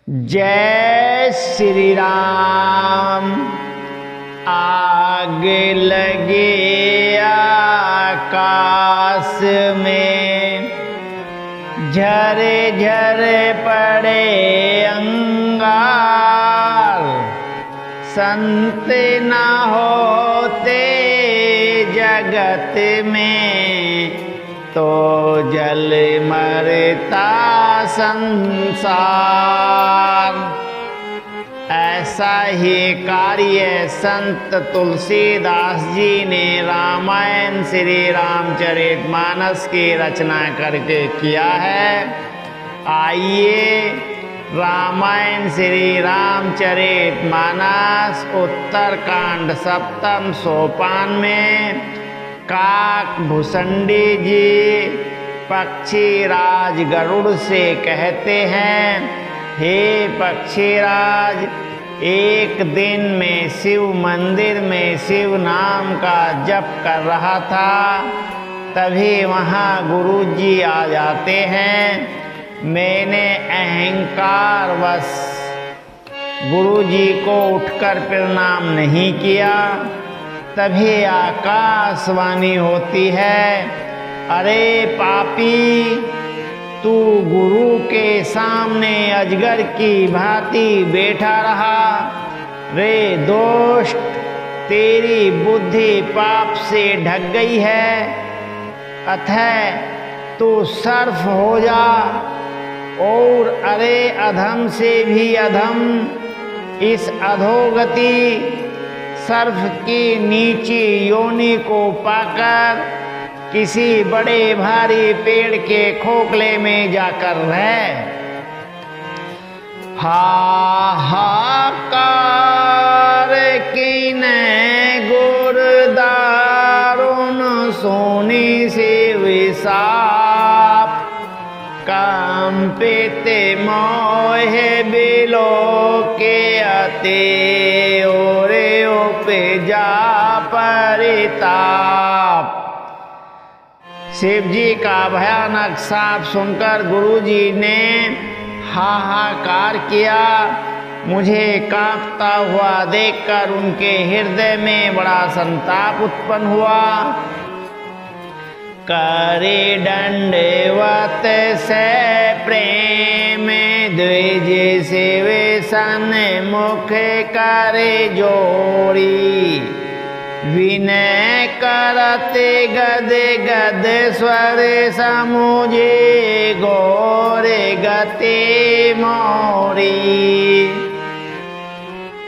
जय श्री राम। आग लगे आकाश में, झरे झरे पड़े अंगार। संत ना होते जगत में, तो जल मरता संसार। ऐसा ही कार्य संत तुलसीदास जी ने रामायण श्री रामचरितमानस की रचना करके किया है। आइए रामायण श्री रामचरितमानस उत्तरकांड सप्तम सोपान में काक भुसंडी जी पक्षीराज गरुड़ से कहते हैं, हे पक्षीराज, एक दिन में शिव मंदिर में शिव नाम का जप कर रहा था। तभी वहाँ गुरुजी आ जाते हैं। मैंने अहंकारवश गुरुजी को उठकर प्रणाम नहीं किया। तभी आकाशवाणी होती है, अरे पापी, तू गुरु के सामने अजगर की भांति बैठा रहा। रे दोस्त, तेरी बुद्धि पाप से ढक गई है। अतः तू सर्प हो जा, और अरे अधम से भी अधम इस अधोगति सर्प की नीची योनि को पाकर किसी बड़े भारी पेड़ के खोखले में जाकर रह। हाहाकार कीने गुर दारुण सोनी से विसाप। कंपित मोहे बिलो के अते ओरे उपजा परिताप। शिव जी का भयानक साप सुनकर गुरुजी ने हाहाकार किया। मुझे कांपता हुआ देखकर उनके हृदय में बड़ा संताप उत्पन्न हुआ। करे दंडवत से प्रेम द्विज शिव सन्मुख करे जोड़ी। विनय करते गद गद स्वर समुझे गोरे गति मोरी।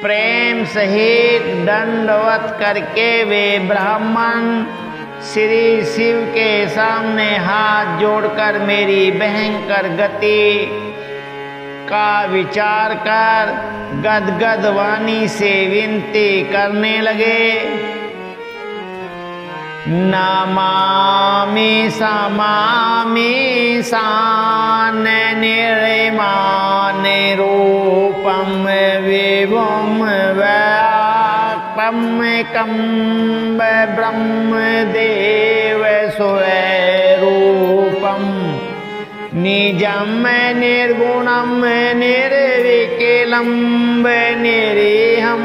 प्रेम सहित दंडवत करके वे ब्राह्मण श्री शिव के सामने हाथ जोड़कर मेरी भयंकर गति का विचार कर गदगद वाणी से विनती करने लगे। नमामि समामि सान निर्माण रूपम विभुम व्यापम कम्ब ब्रह्म देव स्वरूपम। निजम निर्गुणम निर्विकलम निरीहम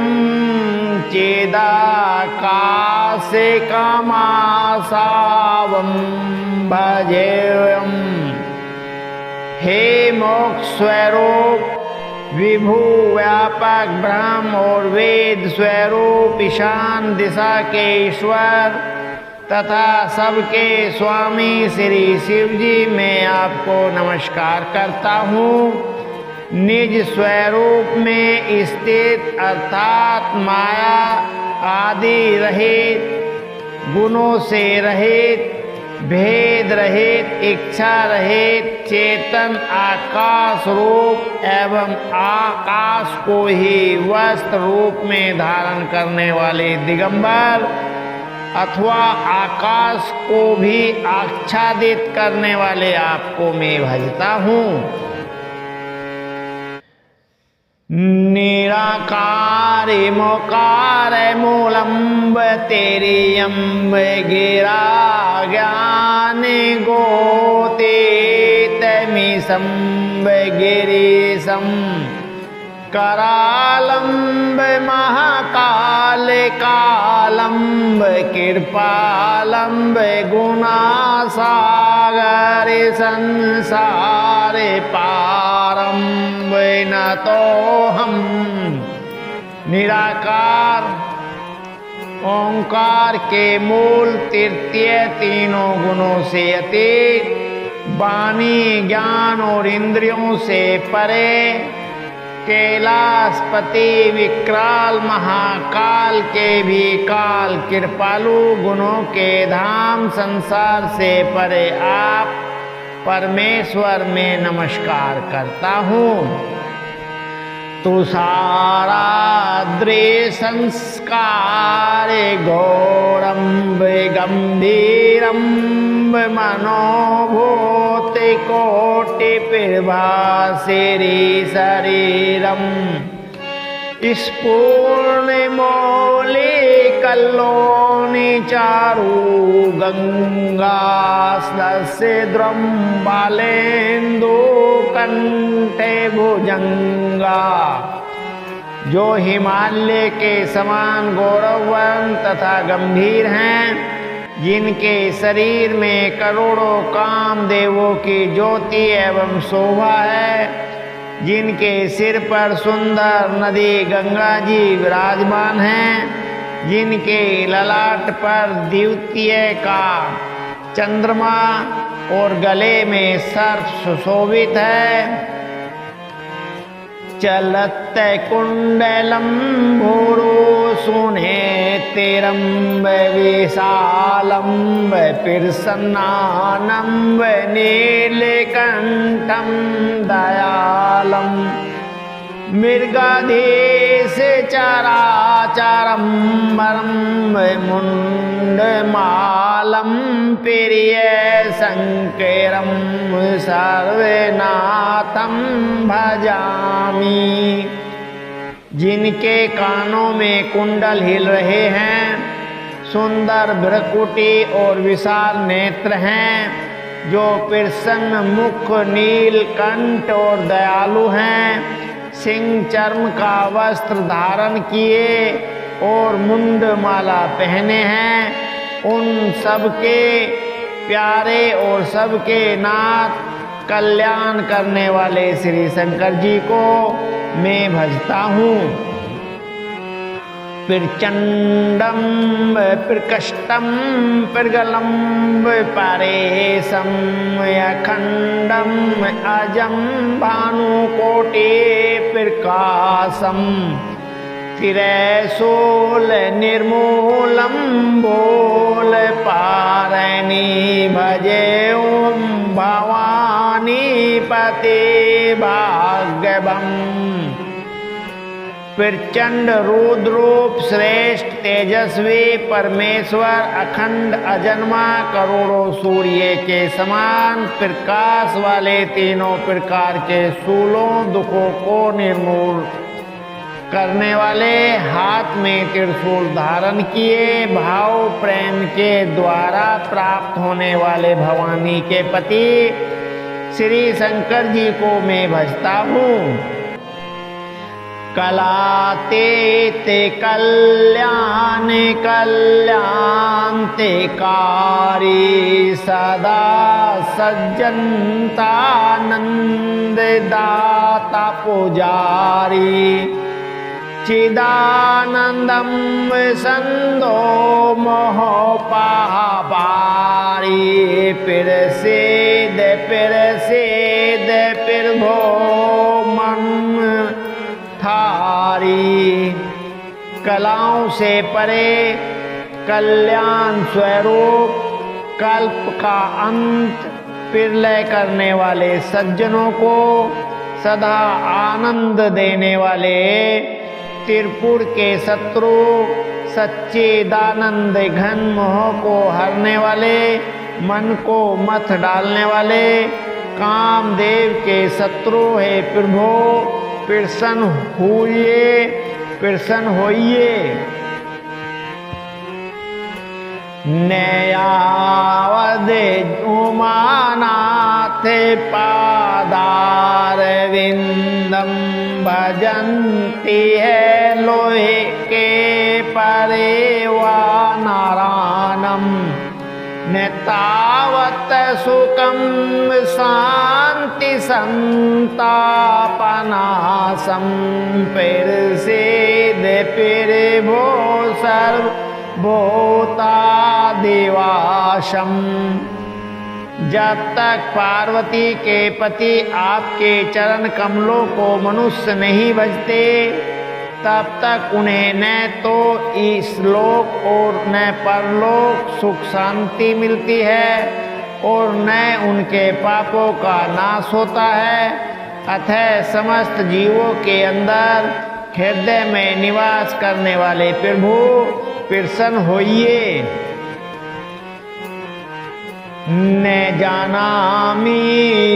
चिदाकाशिकमासावं भजेयम्। हे मोक्ष स्वरूप विभु व्यापक ब्रह्म और वेद स्वरूप ईशान दिशा के ईश्वर तथा सबके स्वामी श्री शिव जी, मैं आपको नमस्कार करता हूँ। निज स्वरूप में स्थित अर्थात माया आदि रहित, गुणों से रहित, भेद रहित, इच्छा रहित, चेतन आकाश रूप एवं आकाश को ही वस्त्र रूप में धारण करने वाले दिगंबर अथवा आकाश को भी आच्छादित करने वाले आपको मैं भजता हूँ। निराकार मोकार मूलम्ब तेरी अम्ब गिरा ज्ञान गोते तमिसम्ब गिरीशम। करालंब महाकाल कालंब कृपालंब गुणासागर संसार पारंब न तो हम निराकार ओंकार के मूल तृतीय तीनों गुणों से अतीत वाणी ज्ञान और इंद्रियों से परे कैलाशपति विकराल महाकाल के भी काल कृपालु गुणों के धाम संसार से परे आप परमेश्वर में नमस्कार करता हूँ। तुषाराद्रे संस्कार घोरम्ब गंभीरम्ब मनोभूत कोटि प्रभासिरी शरीरम स्पूर्ण मौली कल्लोनि चारु गंगास्लस्य द्रम्बालेन्दु कंठे भुजंगा। जो हिमालय के समान गौरववन तथा गंभीर हैं, जिनके शरीर में करोड़ों कामदेवों की ज्योति एवं शोभा है, जिनके सिर पर सुंदर नदी गंगा जी विराजमान हैं, जिनके ललाट पर द्वितीय का चंद्रमा और गले में सर्प सुशोभित है। चलत कुंडलम भूरो सुनेतिरम्ब विशालम्ब प्रसन्नानम्ब नीलकंठम दयालम मृगाधीश चराचरम्बरं मुण्डमालं प्रिय शंकरं सर्वनाथं भजामि। जिनके कानों में कुंडल हिल रहे हैं, सुंदर भ्रकुटी और विशाल नेत्र हैं, जो प्रसन्न मुख नीलकंठ और दयालु हैं, सिंह चर्म का वस्त्र धारण किए और मुंडमाला पहने हैं, उन सबके प्यारे और सबके नाथ कल्याण करने वाले श्री शंकर जी को मैं भजता हूँ। प्रचंडम प्रकष्टम प्रगलम्ब परेशम अखंडम अजम भानुकोटि प्रकाशम तिरैशूल निर्मूलम बोल पारणी भजे ओम भवानी पते भाग्यवम। प्रचंड रुद्रूप श्रेष्ठ तेजस्वी परमेश्वर अखंड अजन्मा करोड़ों सूर्य के समान प्रकाश वाले तीनों प्रकार के शूलों दुखों को निर्मूल करने वाले, हाथ में त्रिशूल धारण किए भाव प्रेम के द्वारा प्राप्त होने वाले भवानी के पति श्री शंकर जी को मैं भजता हूँ। कलातीत कल्याण कल्याणकारी सदा सज्जनतानंद दाता पुजारी चिदानंदम संदो मोह पारी प्रसिद्ध प्रसिद्ध प्रभो मन थारी। कलाओं से परे कल्याण स्वरूप कल्प का अंत प्रलय करने वाले सज्जनों को सदा आनंद देने वाले त्रिपुर के शत्रु सच्चिदानंद घन मोह को हरने वाले मन को मथ डालने वाले कामदेव के शत्रु है प्रभु प्रसन्न होइए। नयावद उमानाथ पादारविंदम भजन्ति है लोहे के परिवानारायणम न तावत सुखम शांति संतापनासम फिर से भो सर्वभूतादिवासम। जब तक पार्वती के पति आपके चरण कमलों को मनुष्य नहीं भजते तब तक उन्हें न तो इस लोक और न परलोक सुख शांति मिलती है और न उनके पापों का नाश होता है। अतः समस्त जीवों के अंदर हृदय में निवास करने वाले प्रभु प्रसन्न होइए। न जानामि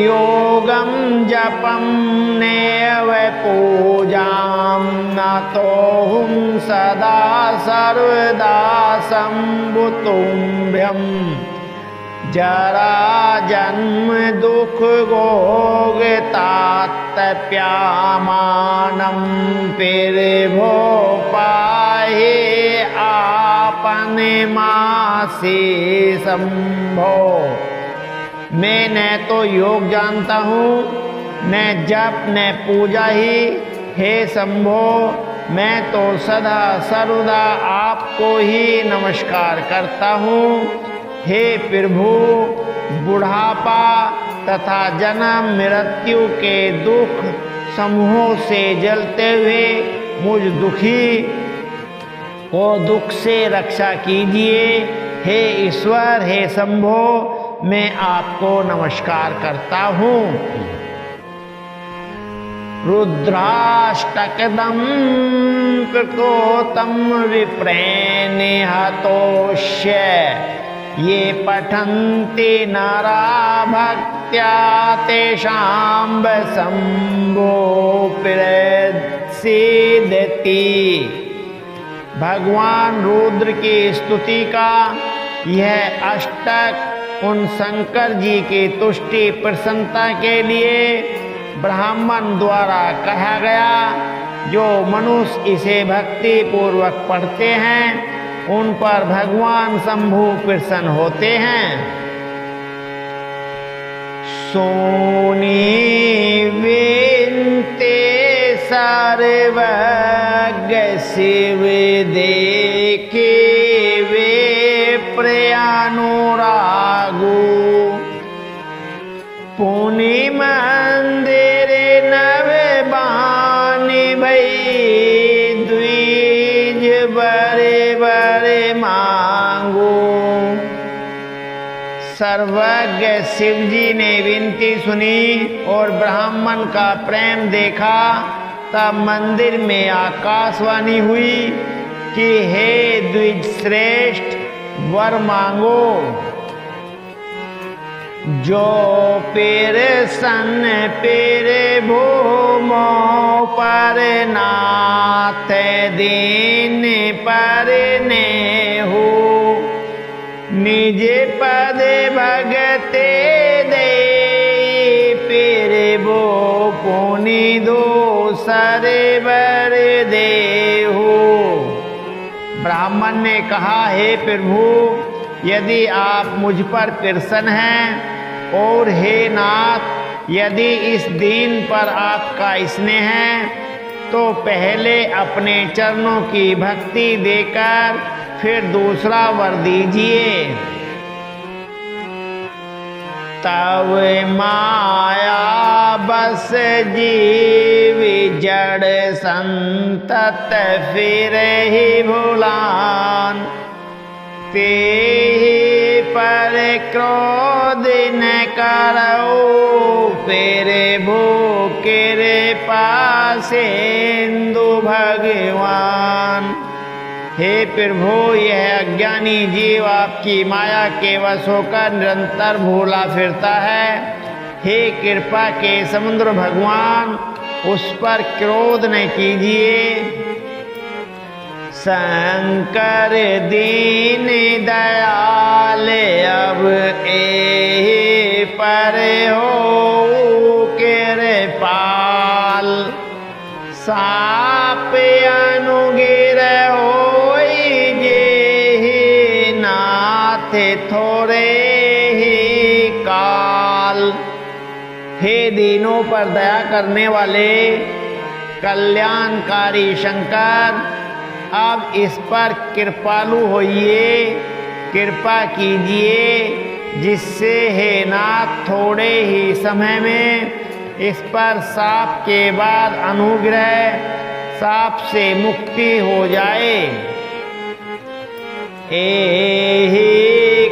योगम जपम नैव पूजाम न तो हम सदा सर्वदा संभुतुभ्यम जरा जन्म दुख भोग तातप्यमानम फिर भो पाए आपने मासी संभो। मैं न तो योग जानता हूँ न जप न पूजा ही, हे शंभो मैं तो सदा सर्वदा आपको ही नमस्कार करता हूँ। हे प्रभु बुढ़ापा तथा जन्म मृत्यु के दुख समूहों से जलते हुए मुझ दुखी को दुख से रक्षा कीजिए। हे ईश्वर हे शंभो मैं आपको नमस्कार करता हूँ। रुद्राष्टकदम प्रकोतम विप्रेनिहतोष्य ये पठन्ति नरा भक्त्या तेषां शंभो प्रसीदति। भगवान रुद्र की स्तुति का यह अष्टक उन शंकर जी की तुष्टि प्रसन्नता के लिए ब्राह्मण द्वारा कहा गया। जो मनुष्य इसे भक्ति पूर्वक पढ़ते हैं उन पर भगवान शंभु प्रसन्न होते हैं। सोनी विनते सर्वज्ञ शिव देखे वे प्रयानुरागो पुनि मंदिर नव बानी भई द्विज बड़े बड़े मांगो। सर्वज्ञ शिव जी ने विनती सुनी और ब्राह्मण का प्रेम देखा। तब मंदिर में आकाशवाणी हुई कि हे द्विज श्रेष्ठ वर मांगो। जो पेर सन पेर भूमो पर नाथ दीन पर ने हो निज पद भगते दे पेर भो पुनि दो सरे बर दे हो। ब्राह्मण ने कहा हे प्रभु यदि आप मुझ पर प्रसन्न हैं और हे नाथ यदि इस दीन पर आपका स्नेह है तो पहले अपने चरणों की भक्ति देकर फिर दूसरा वर दीजिए। तब माया बस जीव जड़ संतत फिर ही भुलान ते पर क्रोध न करो फिर भूखे पासेंदु भगवान। हे प्रभु यह अज्ञानी जीव आपकी माया के वश होकर निरंतर भूला फिरता है। हे कृपा के समुद्र भगवान उस पर क्रोध न कीजिए। शंकर दीन दयाल अब ए पर हो साप अनुगिरह होई जे नाथ थोड़े ही काल। हे दीनों पर दया करने वाले कल्याणकारी शंकर, अब इस पर कृपालु होइए, कृपा कीजिए, जिससे हे नाथ थोड़े ही समय में इस पर साप के बाद अनुग्रह साप से मुक्ति हो जाए। एहि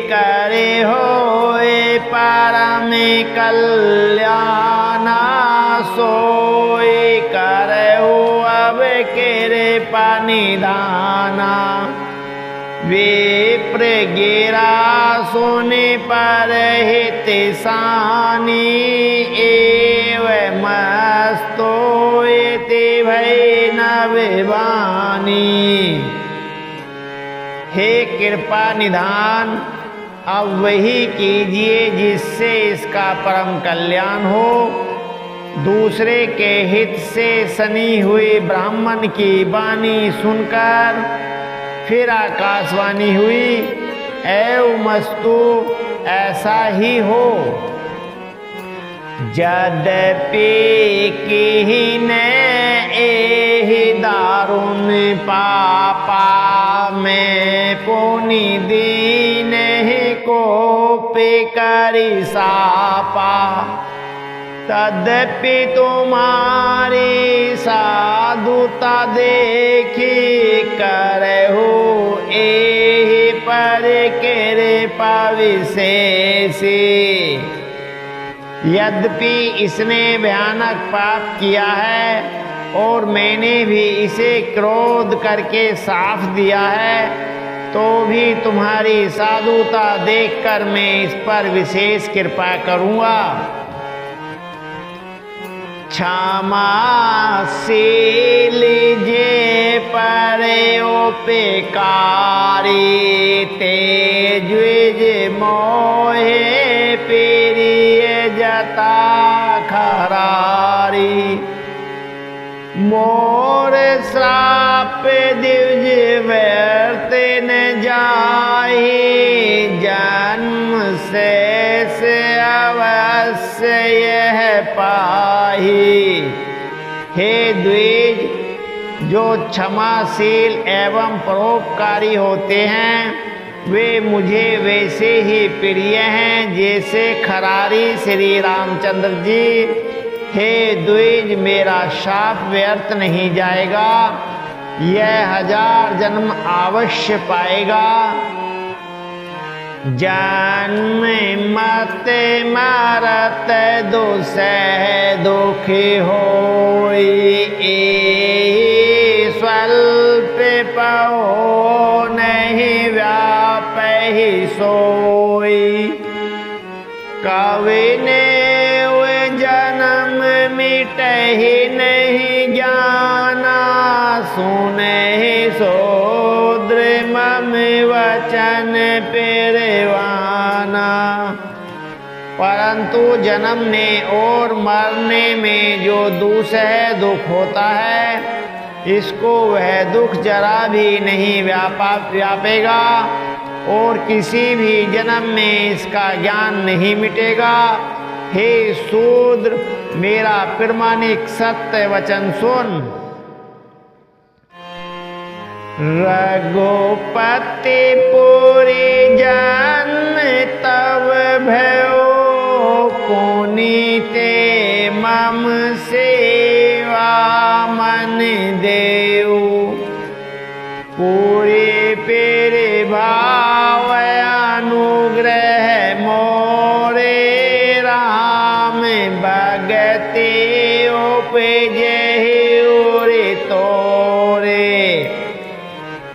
करे होए परम कल्याणा, सोई करे हो अब कृपा निधाना। विप्र गिरा सोने पर हित सानी, एव मस्तोयते भय नविवानी। हे कृपा निधान, अब वही कीजिए जिससे इसका परम कल्याण हो। दूसरे के हित से सनी हुई ब्राह्मण की वाणी सुनकर फिर आकाशवाणी हुई, एव मस्तु ऐसा ही हो। यद्यपि किन्हीं एहि दारुण पापा, में पुनि दीन को करि सापा। तद्यपि तुम्हारी साधुता देखी, करहु एहि पर कृपा विशेषी। यद्यपि इसने भयानक पाप किया है और मैंने भी इसे क्रोध करके साफ दिया है, तो भी तुम्हारी साधुता देखकर मैं इस पर विशेष कृपा करूँगा। क्षमाशील जे परे उपकारी, तेज मोहे प्रिय जता खरारी। मोर श्राप दिव्ज व्यर्थ न जाहि, जन्म शेष अवश्य यह पाही। हे द्विज, जो क्षमाशील एवं परोपकारी होते हैं वे मुझे वैसे ही प्रिय हैं जैसे खरारी श्री रामचंद्र जी। हे द्विज, मेरा शाप व्यर्थ नहीं जाएगा, यह 1000 जन्म अवश्य पाएगा। जन्म मत मारत दुसह दुखी होई, स्वल्प पहो नहीं व्यापहि सोई। कवि ने जन्म मिटहि नहीं जाना, सुने सोद्र मम वचन पेरवाना। परंतु जन्मने और मरने में जो दूसरा दुख होता है, इसको वह दुख जरा भी नहीं व्यापेगा और किसी भी जन्म में इसका ज्ञान नहीं मिटेगा। हे शूद्र, मेरा प्रामाणिक सत्य वचन सुन। रघुपति पुरी जन्म तब भयो, पुनीते मम सेवा मन देऊ। पूरे पेरे भाव अनुग्रह मोरे, राम भगति उपजहि उरि तोरे।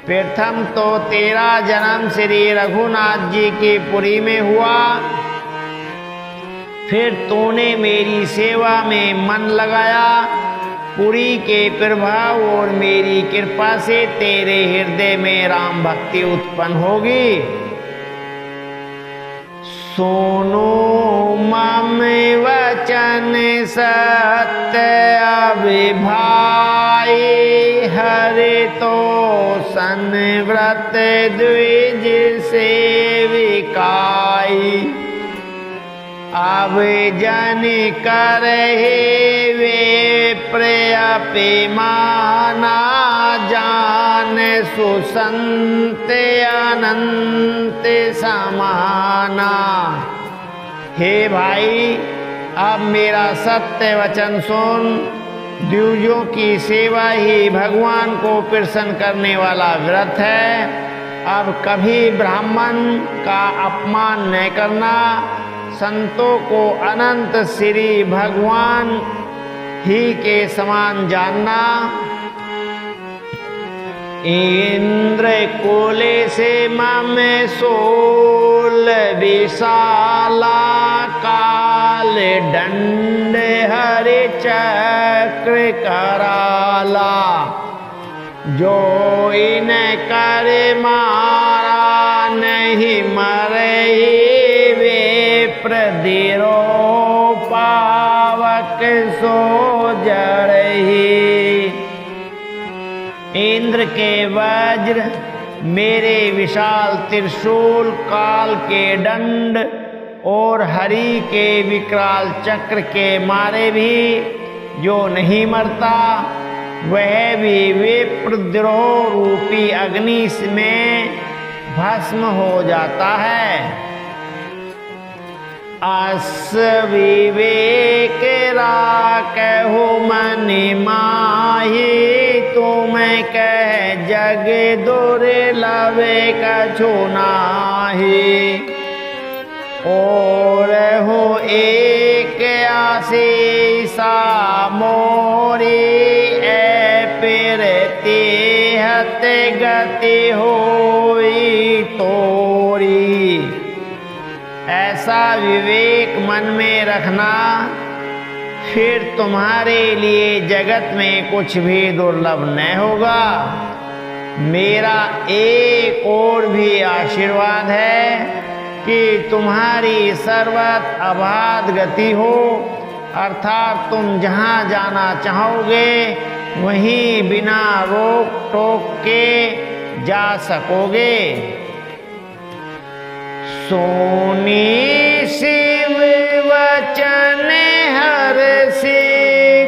प्रथम तो तेरा जन्म श्री रघुनाथ जी की पुरी में हुआ, फिर तूने मेरी सेवा में मन लगाया। पुरी के प्रभाव और मेरी कृपा से तेरे हृदय में राम भक्ति उत्पन्न होगी। सुनो मम वचन सत्य अभिभाषा, हरे तो संव्रत द्विज सेविकाई। अब जन करहे वे प्रियपिमाना जान सुसंत अनंत समाना। हे भाई, अब मेरा सत्य वचन सुन। द्विजों की सेवा ही भगवान को प्रसन्न करने वाला व्रत है। अब कभी ब्राह्मण का अपमान न करना, संतों को अनंत श्री भगवान ही के समान जानना। इंद्र कोले से मम सोल विशाला काल दंड हरि चक्र कराला। जो इन कर मारा नहीं मरे वे प्रदिरो पावक सो जड़ही। इंद्र के वज्र, मेरे विशाल त्रिशूल, काल के दंड और हरि के विकराल चक्र के मारे भी जो नहीं मरता, वह भी विप्रद्रोह रूपी अग्नि में भस्म हो जाता है। अस विवेक राखहु मन माही। तुम कह जग दुर्लभ कछु नाहि। और हो एक आशीषा मोरी फिरती हत गति होई तोरी। ऐसा विवेक मन में रखना, फिर तुम्हारे लिए जगत में कुछ भी दुर्लभ न होगा। मेरा एक और भी आशीर्वाद है कि तुम्हारी सर्वत अबाध गति हो, अर्थात तुम जहाँ जाना चाहोगे वहीं बिना रोक टोक के जा सकोगे। सोनी शिव वचन हर सी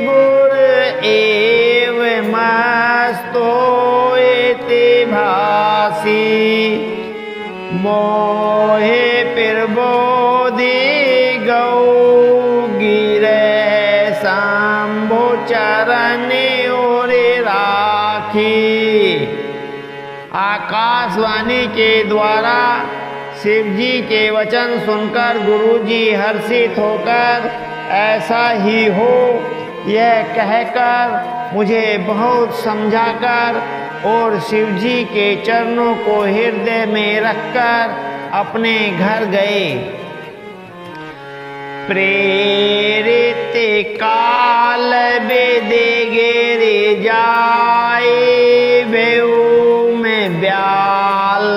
गुर एव मस्तोयति भासी। मोहे प्रबोधि गौ गिरे शंभु चरण और राखी। आकाशवाणी के द्वारा शिव जी के वचन सुनकर गुरुजी हर्षित होकर ऐसा ही हो यह कहकर मुझे बहुत समझाकर और शिव जी के चरणों को हृदय में रखकर अपने घर गए। प्रेरित काल बेदे गिर जाए बेऊ में ब्याल।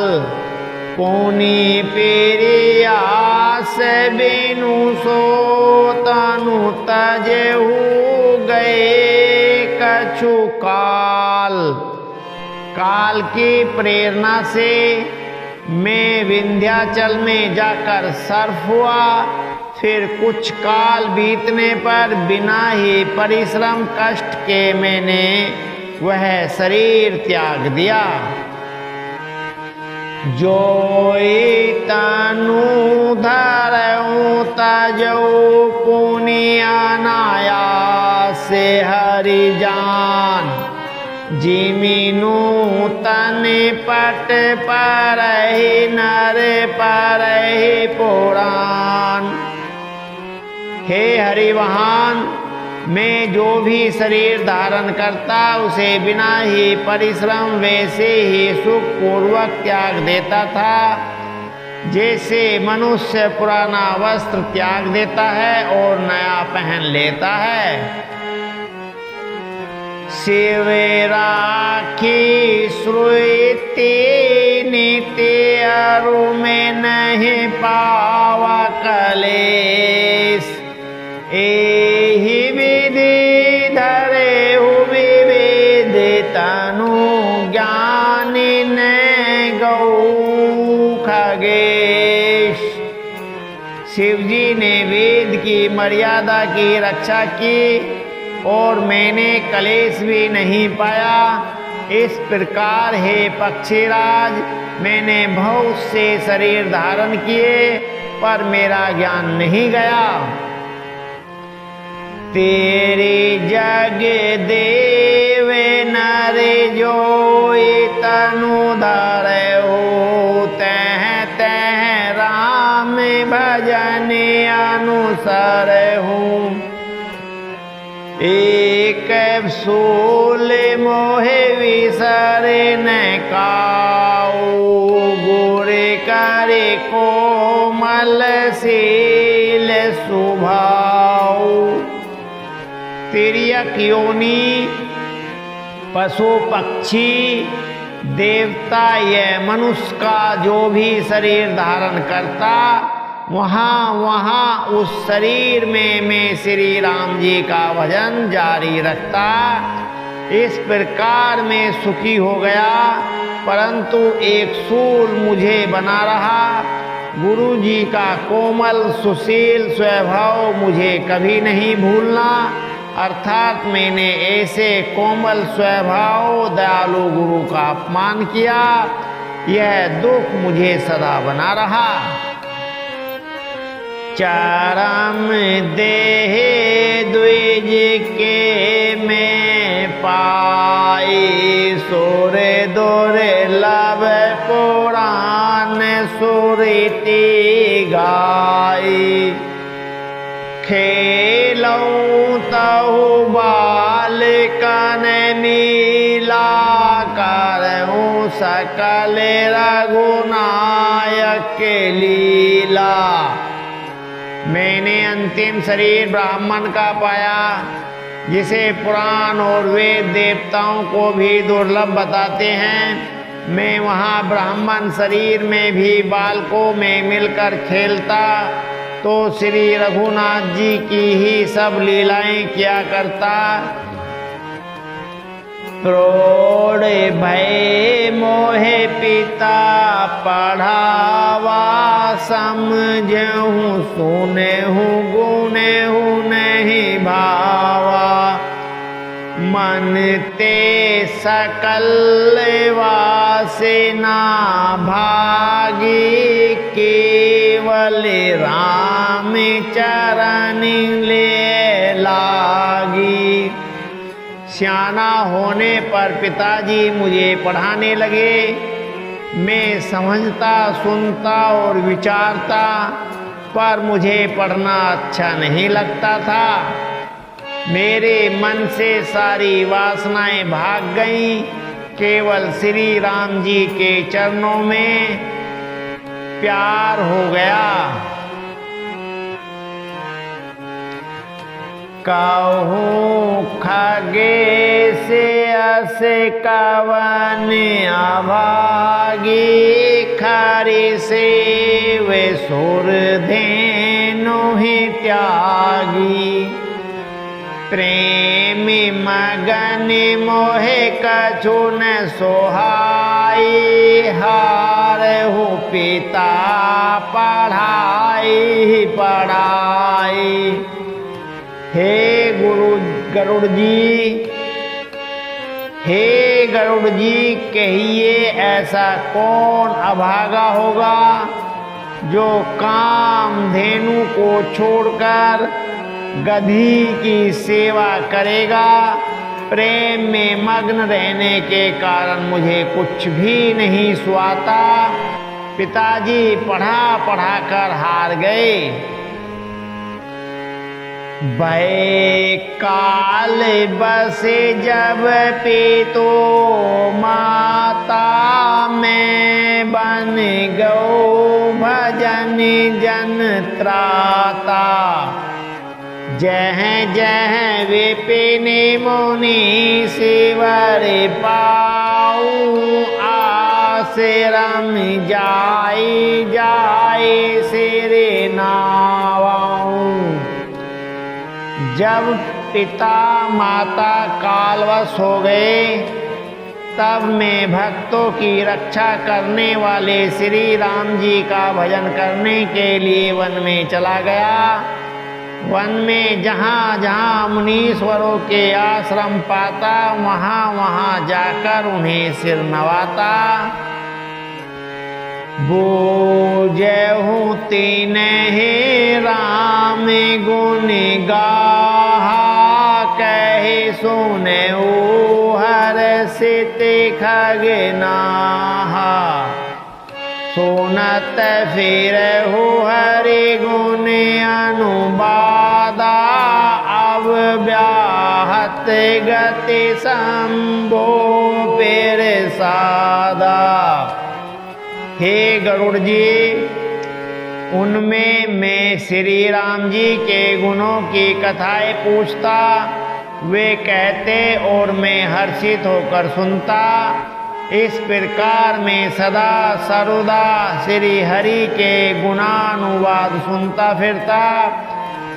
पुनि पेरियास बिनु सो तनु तजेहु गए कछु काल। काल की प्रेरणा से मैं विंध्याचल में जाकर सर्फ हुआ। फिर कुछ काल बीतने पर बिना ही परिश्रम कष्ट के मैंने वह शरीर त्याग दिया। जोई तनु धरऊं तजऊ पुनिया अनायास हरि जान। जिमिनु तन पट परहि नर परहि पुराण। हे हरिवाहन, मैं जो भी शरीर धारण करता उसे बिना ही परिश्रम वैसे ही सुख पूर्वक त्याग देता था जैसे मनुष्य पुराना वस्त्र त्याग देता है और नया पहन लेता है। शिव राखी श्रुति नीति अरु में नहीं पावा कलेश। एहि विधि धरे हु विवेक शिवजी ने वेद की मर्यादा की रक्षा की और मैंने कलेश भी नहीं पाया। इस प्रकार हे पक्षीराज, मैंने बहुत से शरीर धारण किए पर मेरा ज्ञान नहीं गया। तेरी जग देव नर जोई तनु धरहु, तह तह राम भजन अनुसरहु। एक सूल मोहे विसरे न काऊ, गुर करे कोमल शील सुभाऊ। तिर्यक योनि पशु पक्षी देवता यह मनुष्य का जो भी शरीर धारण करता, वहाँ वहाँ उस शरीर में मैं श्री राम जी का भजन जारी रखता। इस प्रकार मैं सुखी हो गया, परंतु एक सूल मुझे बना रहा। गुरु जी का कोमल सुशील स्वभाव मुझे कभी नहीं भूलना, अर्थात मैंने ऐसे कोमल स्वभाव दयालु गुरु का अपमान किया, यह दुख मुझे सदा बना रहा। चरम देह द्विज के मैं पाई, सुर दुर्लभ पुराण सुरति गाई। खेलऊँ तहु बालकन नीला, करऊँ सकल रघुनायक लीला। मैंने अंतिम शरीर ब्राह्मण का पाया, जिसे पुराण और वेद देवताओं को भी दुर्लभ बताते हैं। मैं वहाँ ब्राह्मण शरीर में भी बालकों में मिलकर खेलता, तो श्री रघुनाथ जी की ही सब लीलाएं किया करता। क्रोध भय मोहे पिता पढ़ावा, समझहूँ सुनहूँ गुनहूँ नहीं भावा। मन ते सकल वासना भागी, केवल राम चरण ले लागी। सियाना होने पर पिताजी मुझे पढ़ाने लगे। मैं समझता, सुनता और विचारता, पर मुझे पढ़ना अच्छा नहीं लगता था। मेरे मन से सारी वासनाएं भाग गईं, केवल श्री राम जी के चरणों में प्यार हो गया। कहूँ खगे से अस कवन अभागी, खरी से वे सुर धेनु ही त्यागी। प्रेम मगन मोहे कछु न सोहाई, हारहु पिता पढ़ाई पढ़ाई। हे गरुड़ जी, हे गरुड़ जी, कहिए ऐसा कौन अभागा होगा जो कामधेनु को छोड़कर गधी की सेवा करेगा। प्रेम में मग्न रहने के कारण मुझे कुछ भी नहीं सुहाता। पिताजी पढ़ा पढ़ा कर हार गए। भय काल बसे जब पीतो माता, मैं बन गौ भजन जन त्राता। जह जह विपिन मुनि शिवर पाऊ, आश्रम जाई जाई सिर नावाऊं। जब पिता माता कालवश हो गए, तब मैं भक्तों की रक्षा करने वाले श्री राम जी का भजन करने के लिए वन में चला गया। वन में जहाँ जहाँ मुनीश्वरों के आश्रम पाता वहाँ वहाँ जाकर उन्हें सिर नवाता। बोझहु तिन्हि राम गुण गाहा, कहे सुनऊ हर्षित खगनाहा। सुनत फिरहु हरि गुण अनुबादा, अब व्याहत गति शंभो पेर सादा। हे गरुड़ जी, उनमें मैं श्री राम जी के गुणों की कथाएं पूछता, वे कहते और मैं हर्षित होकर सुनता। इस प्रकार मैं सदा सर्वदा श्री हरि के गुणानुवाद सुनता फिरता।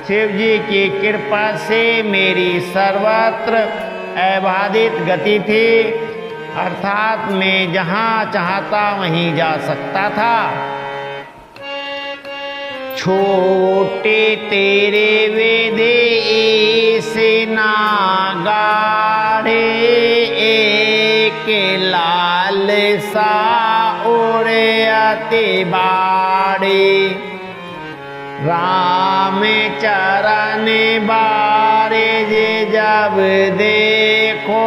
शिव जी की कृपा से मेरी सर्वत्र अबाधित गति थी, अर्थात मैं जहाँ चाहता वहीं जा सकता था। छोटे तेरे वेदे से नागाड़े, एक लाल सा ओरे अति बाड़े। राम चरण बारे जे जब देखो,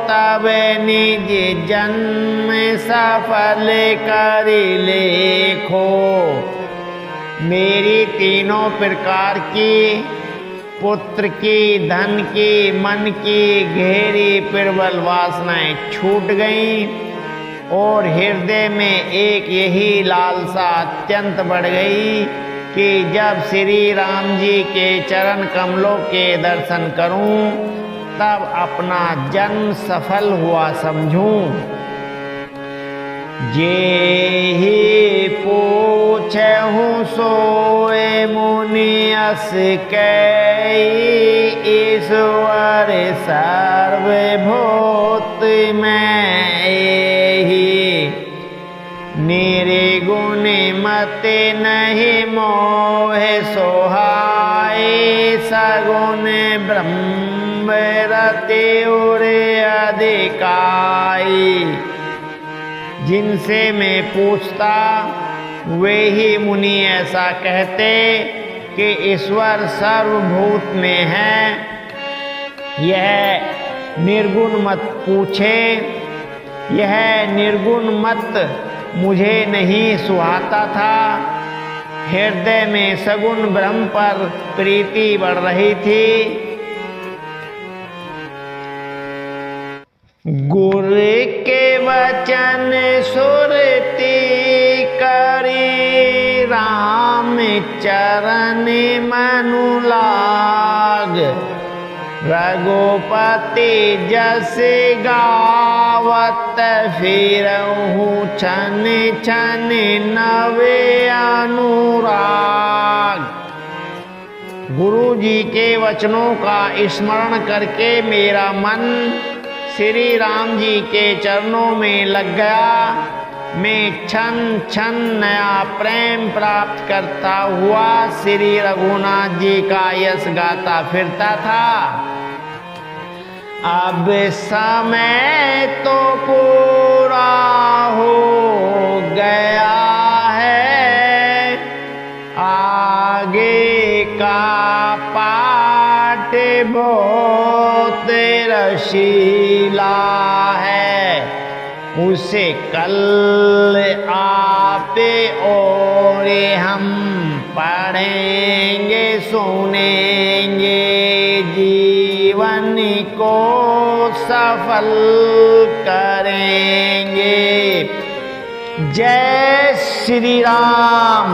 तब निज जन्म सफल कर लेखो। मेरी तीनों प्रकार की, पुत्र की, धन की, मन की गहरी प्रबल वासनाएं छूट गईं और हृदय में एक यही लालसा अत्यंत बढ़ गई कि जब श्री राम जी के चरण कमलों के दर्शन करूं तब अपना जन्म सफल हुआ समझूं। जेहि पूछहु सोए मुनि अस कई, ईश्वर सर्वभूत में एहि। निर्गुण मति नहीं मोह सोहाए, सगुण ब्रह्म रति उरे अधिकाई। जिनसे मैं पूछता वे ही मुनि ऐसा कहते कि ईश्वर सर्वभूत में है। यह निर्गुण मत पूछे, यह निर्गुण मत मुझे नहीं सुहाता था। हृदय में सगुण ब्रह्म पर प्रीति बढ़ रही थी। गुरु के वचन सुरती करी, राम चरण मनु लाग। रघुपति जस गावत, फिरहु छन छन नवे अनुराग। गुरु जी के वचनों का स्मरण करके मेरा मन श्री राम जी के चरणों में लग गया। मैं क्षण क्षण नया प्रेम प्राप्त करता हुआ श्री रघुनाथ जी का यश गाता फिरता था। अब समय तो पूरा हो गया है, आगे का पाठ बहुत रसीला है। उसे कल आपे और हम पढ़ेंगे सुनेंगे, जीवन को सफल करेंगे। जय श्री राम।